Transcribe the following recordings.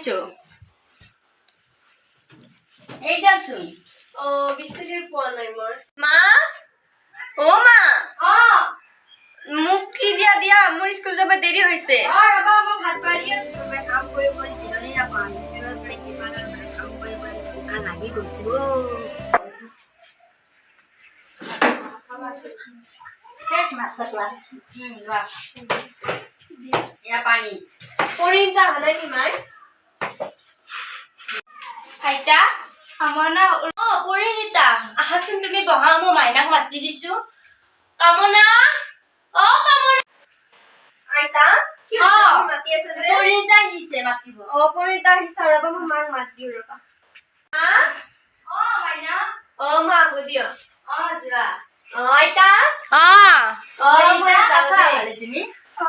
আহিছো এই যাচোন বিস্কুট পোৱা নাই মই মা ও মা মোক কি দিয়া দিয়া মোৰ স্কুল যাব দেৰি হৈছে ৰবা মই ভাত পাৰি আছো কাম কৰি কৰি জিৰণি নাপাওঁ একেবাৰে মানে কিবা কাম কৰি কৰি ভোকা লাগি গৈছে পানী পৰিণীতা হলে কি মাই আইতা কামনা পৰিণীতা আহাচোন তুমি বহা মই মাইনাক মাতি দিছো কামনা কামনা আইতা কি হৈছে মাতি আছে যে পৰিণীতা আহিছে মাতিব পৰিণীতা আহিছে ৰবা মই মাক মাত দিও ৰবা মাইনা মা আহো দিয় যোৱা আইতা মই যাওঁ তুমি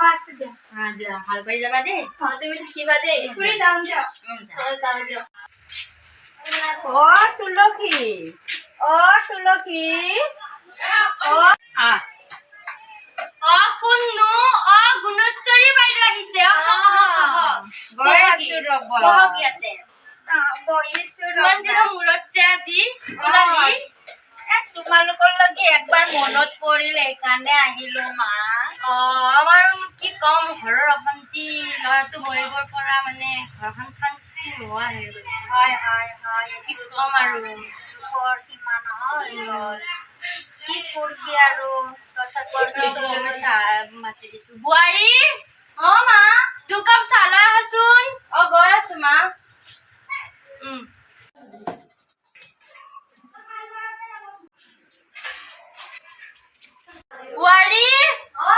আছো দিয়া যোৱা ভাল কৰি যাবা দেই তুমি থাকিবা দেই ফুৰি যাম দিয়ক যাওঁ দিয়ক তুলসী তুলসী কোননো গুণেশ্বৰী বাইদেউ আহিছে গৈ আছো ৰবা ইয়াতে বহিছো ইমান দিনৰ মূৰত যে আজি ওলালি তোমালোকৰ লগে একবাৰ মনত পৰিল সেইকাৰণে আহিলো মা আমাৰ কি কম ঘৰৰ অশান্তি ল'ৰাটো মৰিবৰ পৰা মানে ঘৰখন শান্তি নোহোৱা হৈ গৈছে হয় কি কম আৰু দুখৰ সীমা নহয় কি কৰিবি আৰু মাতি দিছো বোৱাৰী মা 2 কাপ চাহ লৈ আহাচোন গৈ আছো মা বোৱাৰী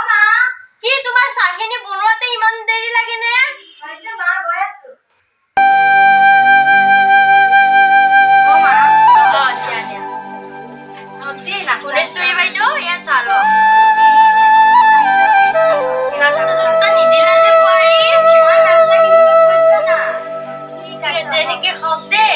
মা কি তোমাৰ চাহখিনি বনোৱাতে ইমান দেৰি লাগে নে মা গৈ আছো গুণেশ্বৰী বাইদেউ ইয়াত চাহ লওক নাস্তা চাস্তা নিদিলা যে বোৱাৰী যেনেকে হওক দে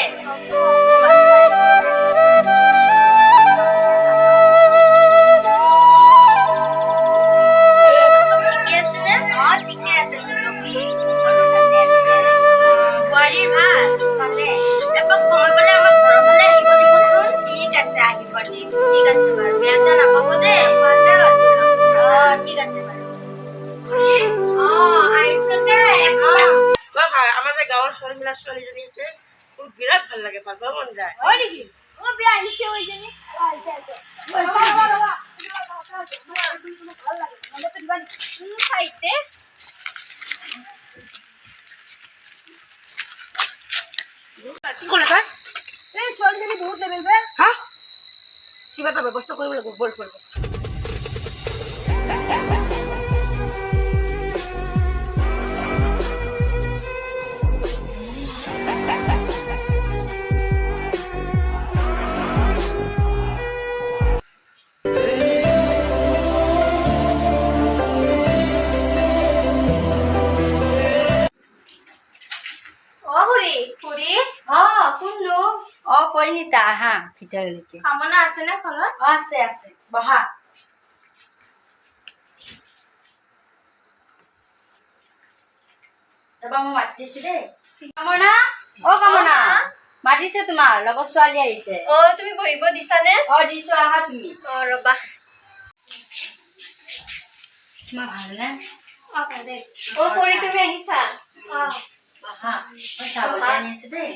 বোৱাৰীৰ ভাল এপাক সময় পালে আমাৰ ঘৰৰ ফালে আহিব দিবচোন ঠিক আছে আহিব দিম ঠিক আছে বাৰু বেয়া চেয়া নাপাব দেই ঠিক আছে বাৰু আহিছো দে আমাৰ যে গাঁৱৰ ছোৱালীজনী আছে মোৰ বিৰাট ভাল লাগে ভাল পাব মন যায় হয় নেকি বিয়া আহিছে ওইজনী কি ক'লে তাই এই ছোৱালীজনী বহুত লেবেল বে কিবা এটা ব্যৱস্থা কৰিব লাগিব বল কোননো পৰিণীতা আহা ভিতৰলৈকে কামনা আছে নে ঘৰত আছে বহা ৰবা মই মাতিছো দেই কামনা কামনা মাতিছে তোমাৰ লগৰ ছোৱালী আহিছে তুমি বহিব দিছানে দিছো আহা তুমি ৰবা তোমাৰ ভালনে ভালে পৰি তুমি আহিছা আহা মই চাবলৈ আনিছো দেই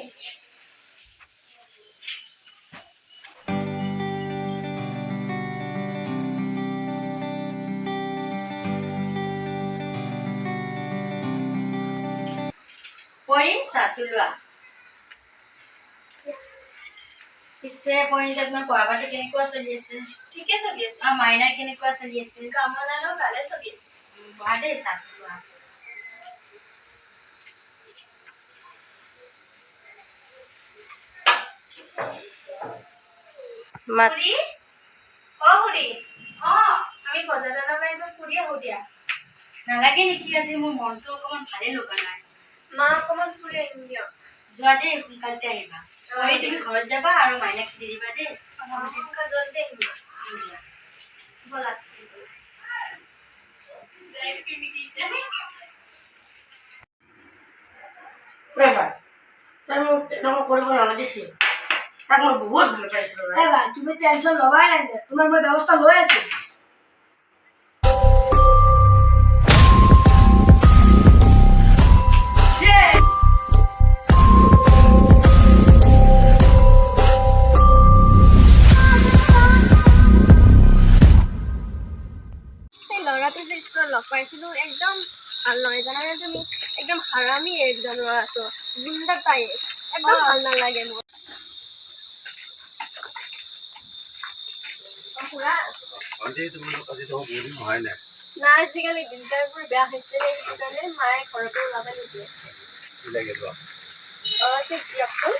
পৰি চাহটো লোৱা পিছে পৰিণীতা তোমাৰ পঢ়া-পাতি কেনেকুৱা চলি আছে ঠিকে চলি আছে মাইনাৰ কেনেকুৱা চলি আছে কামনাৰো ভালে চলি আছে বহা দেই চাহটো লোৱা খুৰী আমি বজাৰৰ পৰা একবাৰ ফুৰি আহো দিয়া নালাগে নেকি আজি মোৰ মনটো অকমান ভালে লগা নাই মা অকমান ফুৰি আহিম দিয়ক যোৱা দেই সোনকালতে আহিবা তুমি ঘৰত যাবা আৰু মাইনাক খেদি দিবা দেই জলদি আহিম বলা Prem, তাই মোক তেনেকুৱা কৰিব নালাগিছিল তাক মই বহুত ভাল পাইছিলোঁ এই ভাই তুমি টেনচন ল'বাই নাই দে তোমাৰ মই ব্যৱস্থা লৈ আছো সেই ল'ৰাটো যে স্কুলত লগ পাইছিলোঁ একদম ভাল নহয় জানানে তুমি একদম হাৰামি একদম ল'ৰাটো গুণ্ডা টাইপ একদম ভাল নালাগে মোৰ না আজিকালি দিনকালবোৰ বেয়া হৈছে সেইটো কাৰণে মায়ে ঘৰৰ পৰা ওলাব নিদিয়ে ঠিক দিয়কচোন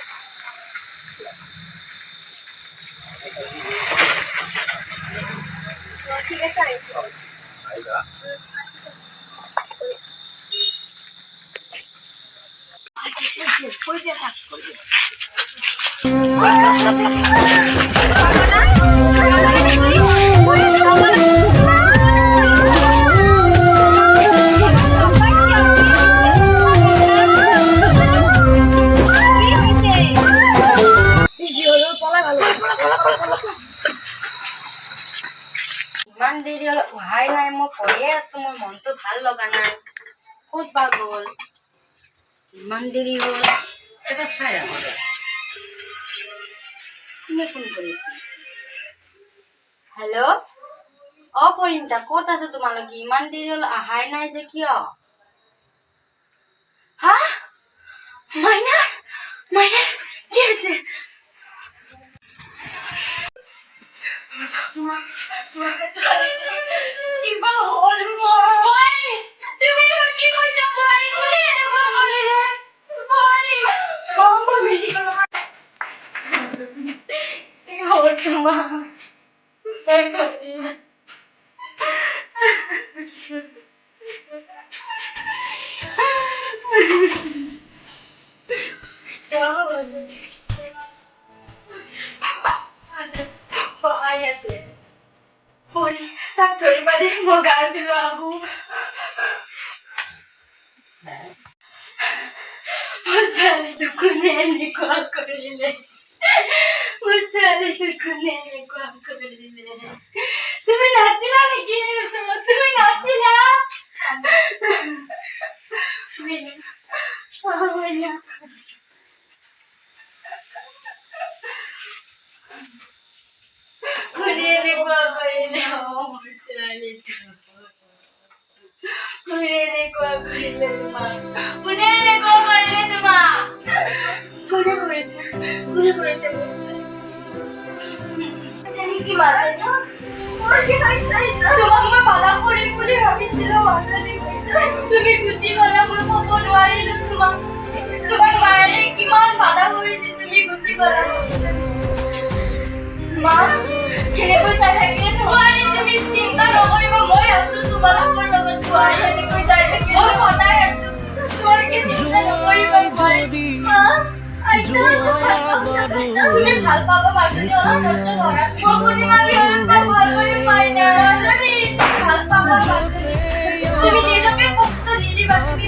ঠিক আছে আহিছোঁ ইমান দেৰি হ'ল অহাই নাই মই পঢ়িয়ে আছো মোৰ মনটো ভাল লগা নাই ক'ত বা গ'ল ইমান দেৰি হ'ল এবাৰ চাই আহোঁ কোনে ফোন কৰিছে হেল্ল' অ পৰিণীতা ক'ত আছে তোমালোকে ইমান দেৰি হ'ল অহাই নাই যে কিয় হা মাইনা মাইনা কি হৈছে কিবা হ'ল মই তুমি মোৰ কি কৈছা বোৱাৰী কোনে এনেকুৱা কৰিলে বোৱাৰী মই মেডিকেল কি হ'ল তোমাৰ তাক ধৰিবা দেই মোৰ গাটো আহো মোৰ ছোৱালীটো কোনে এনেকুৱা কৰিলে মোৰ ছোৱালীটো কোনে এনেকুৱা কৰিলে তুমি নাচিলা নেকি তুমি নাচিলা কোনে এনেকুৱা কৰিলে মোৰ ছোৱালীটো কোনে এনেকুৱা কৰিলে তোমাক কোনে এনেকুৱা কৰিলে তোমাক কোনে কৰিছে কি মানে ন তোমাক মই বাধা কৰিম বুলি ভাবিছিলো তুমি গুচি গলা মই ক'ব নোৱাৰিলো তোমাক মায়ে কিমান বাধা কৰিছে তুমি গুচি গলা মা এনেকৈ চাই থাকিলে নোৱাৰি তুমি চিন্তা নকৰিব মই আছো তোমালোকৰ লগত নোৱাৰি এনেকৈ চাই থাকিলে মই সদায় আছো তোমালোকে চিন্তা নকৰিবা মা আইতা তুমি ভাল পাব মাজনী অলপ কষ্ট কৰা মই কোনে মাবি অলপ ভাল কৰি পাই না ভাল পাব